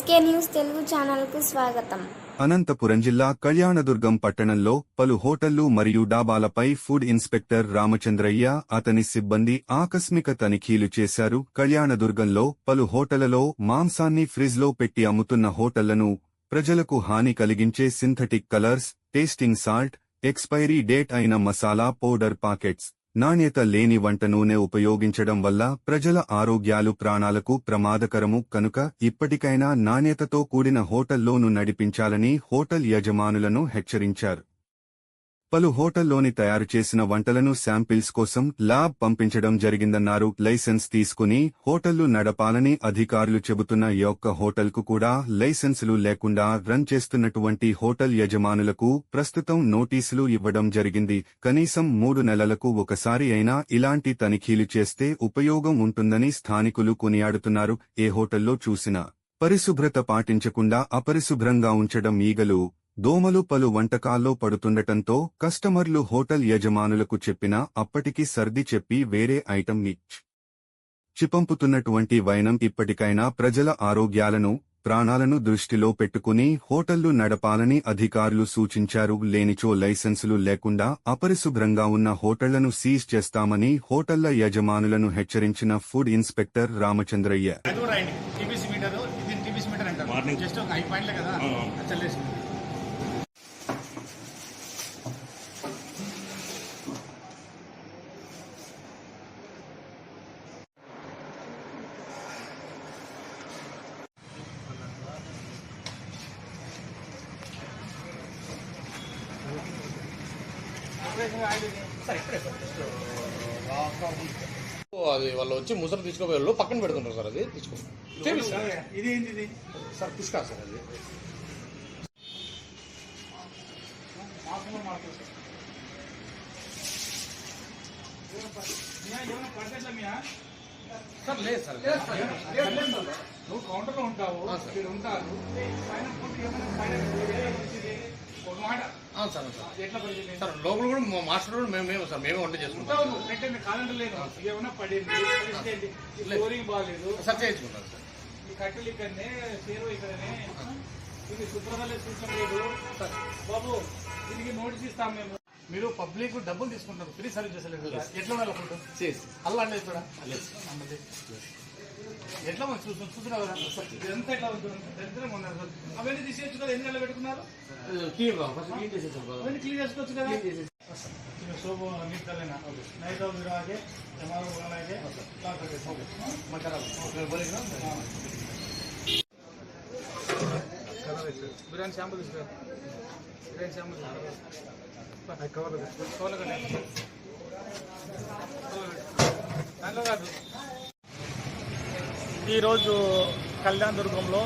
SK news Telugu ఛానల్కు స్వాగతం. అనంతపురం జిల్లా కళ్యాణదుర్గం పట్టణంలో పలు హోటళ్లు మరియు డాబాలపై ఫుడ్ ఇన్స్పెక్టర్ రామచంద్రయ్య, అతని సిబ్బంది ఆకస్మిక తనిఖీలు చేశారు. కళ్యాణదుర్గంలో పలు హోటళ్లలో మాంసాన్ని ఫ్రిజ్లో పెట్టి అమ్ముతున్న హోటళ్లను, ప్రజలకు హాని కలిగించే synthetic colours, tasting salt, expiry date అయిన మసాలా పౌడర్ పాకెట్స్, నాణ్యత లేని వంట నూనె ఉపయోగించడం వల్ల ప్రజల ఆరోగ్యాలు ప్రాణాలకు ప్రమాదకరము కనుక ఇప్పటికైనా నాణ్యతతో కూడిన హోటల్లోను నడిపించాలని హోటల్ యజమానులను హెచ్చరించారు. పలు హోటల్లోని తయారు చేసిన వంటలను శాంపిల్స్ కోసం ల్యాబ్ పంపించడం జరిగిందన్నారు. లైసెన్స్ తీసుకుని హోటళ్లు నడపాలని అధికారులు చెబుతున్న ఒక్క హోటల్కు కూడా లైసెన్సులు లేకుండా రన్ చేస్తున్నటువంటి హోటల్ యజమానులకు ప్రస్తుతం నోటీసులు ఇవ్వడం జరిగింది. కనీసం 3 నెలలకు ఒకసారి అయినా ఇలాంటి తనిఖీలు చేస్తే ఉపయోగం ఉంటుందని స్థానికులు కొనియాడుతున్నారు. ఏ హోటల్లో చూసినా పరిశుభ్రత పాటించకుండా అపరిశుభ్రంగా ఉంచడం, ఈగలు, దోమలు పలు వంటకాల్లో పడుతుండటంతో కస్టమర్లు హోటల్ యజమానులకు చెప్పినా అప్పటికి సర్ది చెప్పి వేరే ఐటెం చిపంపుతున్నటువంటి వైనం ఇప్పటికైనా ప్రజల ఆరోగ్యాలను, ప్రాణాలను దృష్టిలో పెట్టుకుని హోటళ్లు నడపాలని అధికారులు సూచించారు. లేనిచో లైసెన్సులు లేకుండా అపరిశుభ్రంగా ఉన్న హోటళ్లను సీజ్ చేస్తామని హోటళ్ల యజమానులను హెచ్చరించిన ఫుడ్ ఇన్స్పెక్టర్ రామచంద్రయ్య. అది వాళ్ళు వచ్చి ముసరు తీసుకోపోయే పక్కన పెడుతుంటారు సార్. అది ఇది ఏంటి సార్? పుష్కా సార్. అది సార్ లేదు సార్. నువ్వు కౌంటర్లో ఉంటావు, ఉంటారు సార్. సార్ లోపల కూడా మాస్టర్ కూడా మేమే సార్, మేమే వంట చేసుకుంటాం సార్. చేయించుకుంటాం సార్. కట్టెలు ఇక్కడనే, సేరు ఇక్కడనే, ఇది శుభ్రతలే చూసలేదు సార్. బాబు దీనికి నోటీస్ ఇస్తాం మేము. మీరు పబ్లిక్ డబ్బులు తీసుకుంటారు, ఫ్రీ సర్వీస్ చేసలేదు. ఎట్లా ఉండాలి ఫుడ్? అల్లా అంటే కూడా ఎట్లా మనం చూస్తున్నావు కదా ఎంత ఎట్లా ఉంటుంది, దరిద్రంగా ఉన్నారు సార్. అవన్నీ తీసేయచ్చు కదా, ఎన్ని నెలలు పెట్టుకున్నారు? అవన్నీ క్లీన్ చేసుకోవచ్చు కదా. సోపు నీళ్ళైనా నైట్ అవుతుంది ఆగే ఆగే బిర్యానీ శాంపుల్ తీసుకురా. బిర్యానీ శాంపుల్ దాంట్లో కాదు. ఈరోజు కళ్యాణదుర్గంలో